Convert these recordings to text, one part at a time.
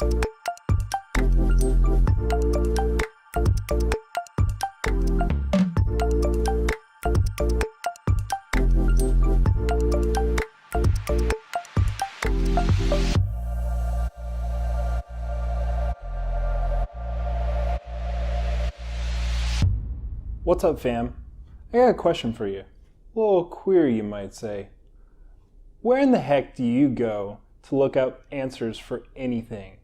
What's up, fam? I got a question for you. A little query, you might say. Where in the heck do you go to look up answers for anything?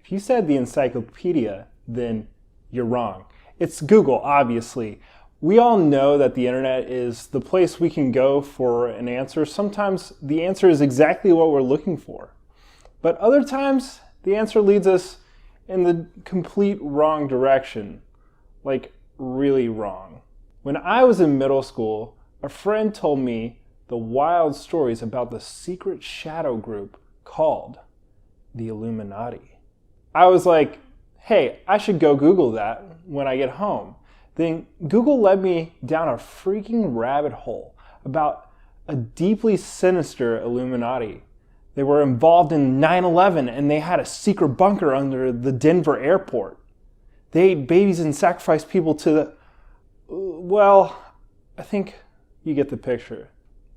If you said the encyclopedia, then you're wrong. It's Google, obviously. We all know that the internet is the place we can go for an answer. Sometimes the answer is exactly what we're looking for. But other times, the answer leads us in the complete wrong direction. Like, really wrong. When I was in middle school, a friend told me the wild stories about the secret shadow group called the Illuminati. I was like, hey, I should go Google that when I get home. Then Google led me down a freaking rabbit hole about a deeply sinister Illuminati. They were involved in 9/11 and they had a secret bunker under the Denver airport. They ate babies and sacrificed people to the... Well, I think you get the picture.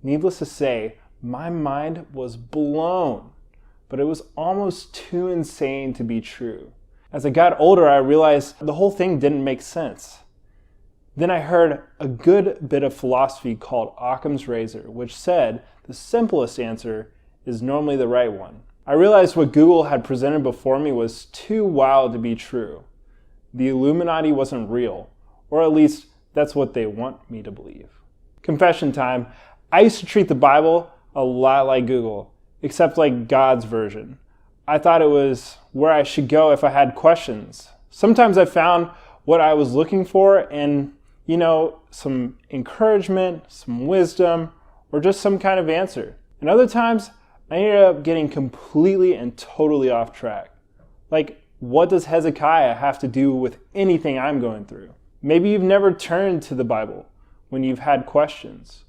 Needless to say, my mind was blown, but it was almost too insane to be true. As I got older, I realized the whole thing didn't make sense. Then I heard a good bit of philosophy called Occam's razor, which said the simplest answer is normally the right one. I realized what Google had presented before me was too wild to be true. The Illuminati wasn't real, or at least that's what they want me to believe. Confession time. I used to treat the Bible a lot like Google, except like God's version. I thought it was where I should go if I had questions. Sometimes I found what I was looking for and, some encouragement, some wisdom, or just some kind of answer. And other times, I ended up getting completely and totally off track. Like, what does Hezekiah have to do with anything I'm going through? Maybe you've never turned to the Bible when you've had questions.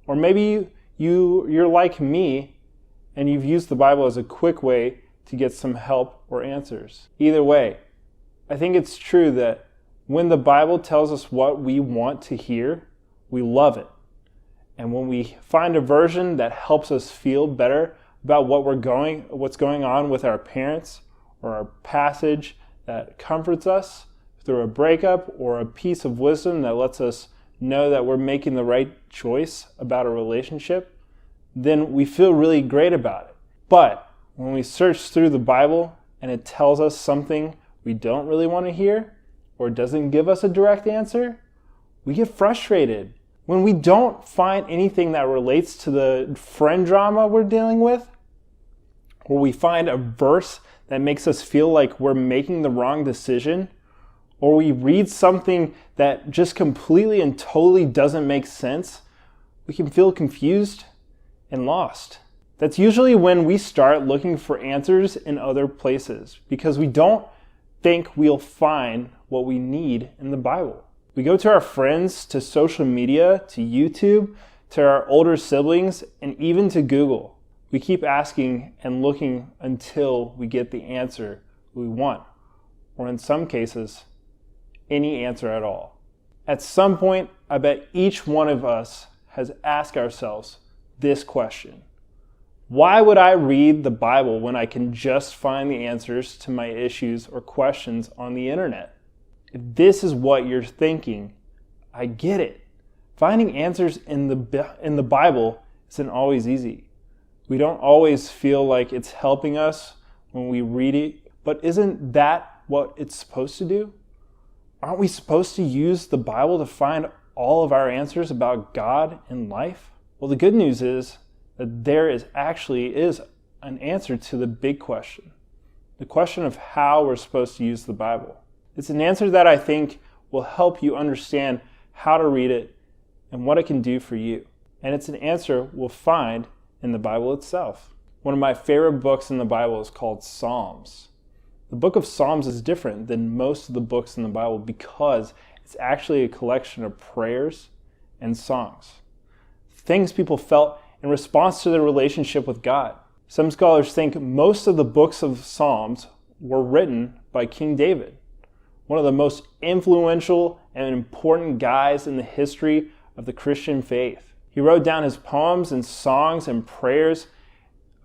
Or maybe you're like me and you've used the Bible as a quick way to get some help or answers. Either way, I think it's true that when the Bible tells us what we want to hear, we love it. And when we find a version that helps us feel better about what's going on with our parents, or a passage that comforts us through a breakup, or a piece of wisdom that lets us know that we're making the right choice about a relationship, then we feel really great about it. But when we search through the Bible and it tells us something we don't really want to hear, or doesn't give us a direct answer, we get frustrated. When we don't find anything that relates to the friend drama we're dealing with, or we find a verse that makes us feel like we're making the wrong decision, or we read something that just completely and totally doesn't make sense, we can feel confused and lost. That's usually when we start looking for answers in other places, because we don't think we'll find what we need in the Bible. We go to our friends, to social media, to YouTube, to our older siblings, and even to Google. We keep asking and looking until we get the answer we want, or in some cases, any answer at all. At some point, I bet each one of us has asked ourselves this question: why would I read the Bible when I can just find the answers to my issues or questions on the internet? If this is what you're thinking, I get it. Finding answers in the Bible isn't always easy. We don't always feel like it's helping us when we read it, but isn't that what it's supposed to do? Aren't we supposed to use the Bible to find all of our answers about God and life? Well, the good news is that there is an answer to the big question, the question of how we're supposed to use the Bible. It's an answer that I think will help you understand how to read it and what it can do for you. And it's an answer we'll find in the Bible itself. One of my favorite books in the Bible is called Psalms. The book of Psalms is different than most of the books in the Bible because it's actually a collection of prayers and songs, things people felt in response to their relationship with God. Some scholars think most of the books of Psalms were written by King David, one of the most influential and important guys in the history of the Christian faith. He wrote down his poems and songs and prayers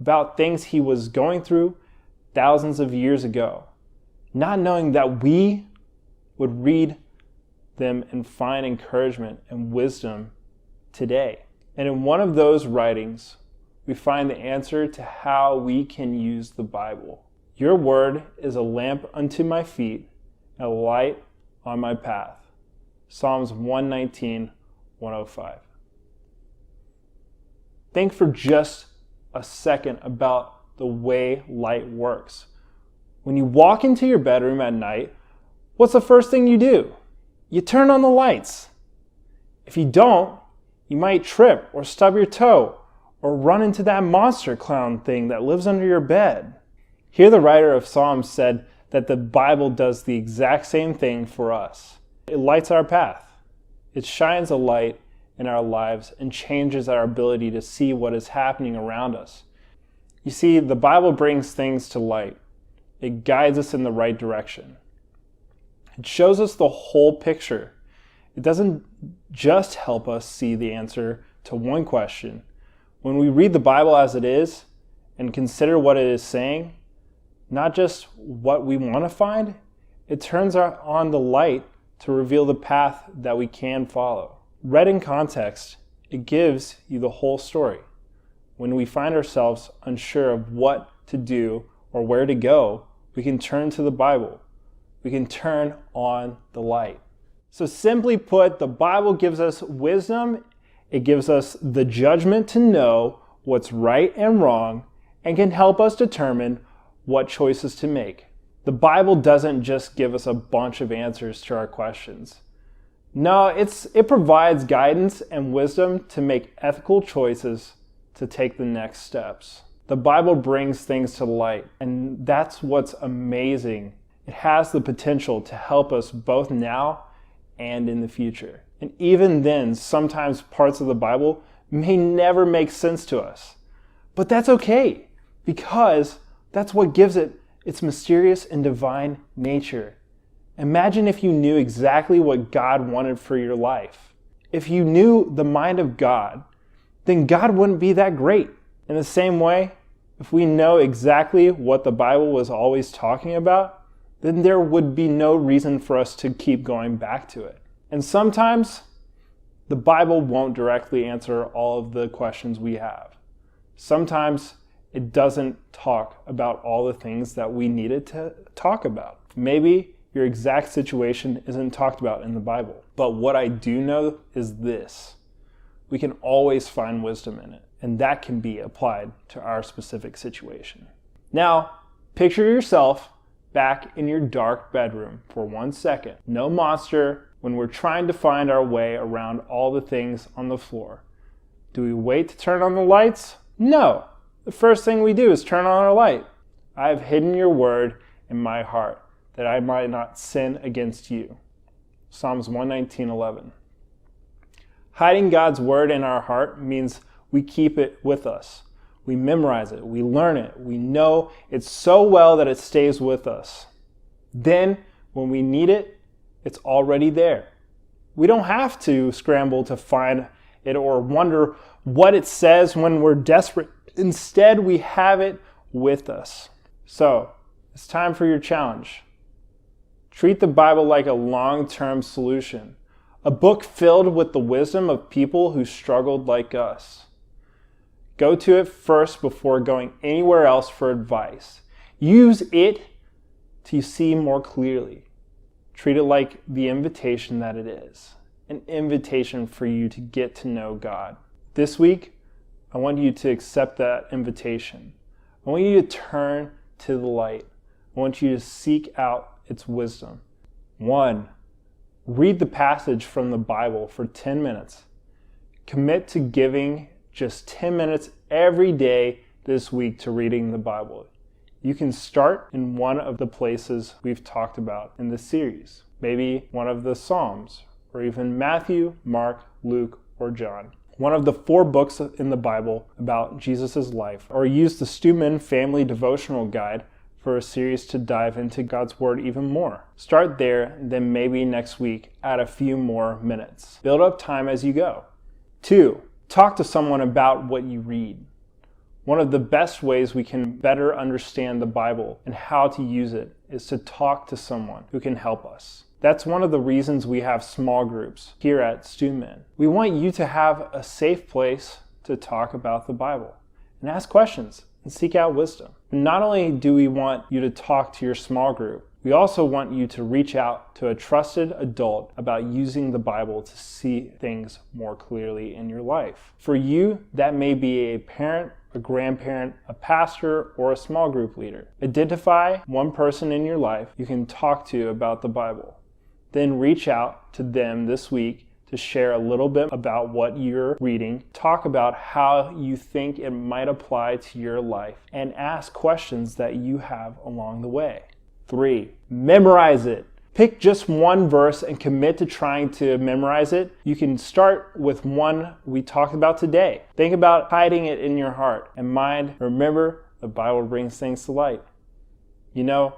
about things he was going through thousands of years ago, not knowing that we would read them and find encouragement and wisdom today. And in one of those writings, we find the answer to how we can use the Bible. Your word is a lamp unto my feet and a light on my path. Psalms 119, 105. Think for just a second about the way light works. When you walk into your bedroom at night, what's the first thing you do? You turn on the lights. If you don't, you might trip or stub your toe or run into that monster clown thing that lives under your bed. Here the writer of Psalms said that the Bible does the exact same thing for us. It lights our path. It shines a light in our lives and changes our ability to see what is happening around us. You see, the Bible brings things to light. It guides us in the right direction. It shows us the whole picture. It doesn't just help us see the answer to one question. When we read the Bible as it is and consider what it is saying, not just what we want to find, it turns on the light to reveal the path that we can follow. Read in context, it gives you the whole story. When we find ourselves unsure of what to do or where to go, we can turn to the Bible. We can turn on the light. So simply put, the Bible gives us wisdom. It gives us the judgment to know what's right and wrong and can help us determine what choices to make. The Bible doesn't just give us a bunch of answers to our questions. No, it provides guidance and wisdom to make ethical choices to take the next steps. The Bible brings things to light, and that's what's amazing. It has the potential to help us both now and in the future. And even then, sometimes parts of the Bible may never make sense to us. But that's okay, because that's what gives it its mysterious and divine nature. Imagine if you knew exactly what God wanted for your life. If you knew the mind of God, then God wouldn't be that great. In the same way, if we know exactly what the Bible was always talking about, then there would be no reason for us to keep going back to it. And sometimes, the Bible won't directly answer all of the questions we have. Sometimes, it doesn't talk about all the things that we needed to talk about. Maybe your exact situation isn't talked about in the Bible. But what I do know is this: we can always find wisdom in it, and that can be applied to our specific situation. Now, picture yourself back in your dark bedroom for 1 second. No monster when we're trying to find our way around all the things on the floor. Do we wait to turn on the lights? No. The first thing we do is turn on our light. I have hidden your word in my heart, that I might not sin against you. Psalms 119:11. Hiding God's word in our heart means we keep it with us. We memorize it, we learn it, we know it so well that it stays with us. Then, when we need it, it's already there. We don't have to scramble to find it or wonder what it says when we're desperate. Instead, we have it with us. So, it's time for your challenge. Treat the Bible like a long-term solution, a book filled with the wisdom of people who struggled like us. Go to it first before going anywhere else for advice. Use it to see more clearly. Treat it like the invitation that it is, an invitation for you to get to know God. This week, I want you to accept that invitation. I want you to turn to the light. I want you to seek out its wisdom. 1, read the passage from the Bible for 10 minutes. Commit to giving just 10 minutes every day this week to reading the Bible. You can start in one of the places we've talked about in this series. Maybe one of the Psalms, or even Matthew, Mark, Luke, or John. One of the 4 books in the Bible about Jesus' life, or use the StuMin Family Devotional Guide for a series to dive into God's Word even more. Start there, then maybe next week add a few more minutes. Build up time as you go. 2, talk to someone about what you read. One of the best ways we can better understand the Bible and how to use it is to talk to someone who can help us. That's one of the reasons we have small groups here at StuMin. We want you to have a safe place to talk about the Bible and ask questions and seek out wisdom. Not only do we want you to talk to your small group, we also want you to reach out to a trusted adult about using the Bible to see things more clearly in your life. For you, that may be a parent, a grandparent, a pastor, or a small group leader. Identify one person in your life you can talk to about the Bible. Then reach out to them this week to share a little bit about what you're reading, talk about how you think it might apply to your life, and ask questions that you have along the way. 3, memorize it. Pick just one verse and commit to trying to memorize it. You can start with one we talked about today. Think about hiding it in your heart and mind. Remember, the Bible brings things to light. You know,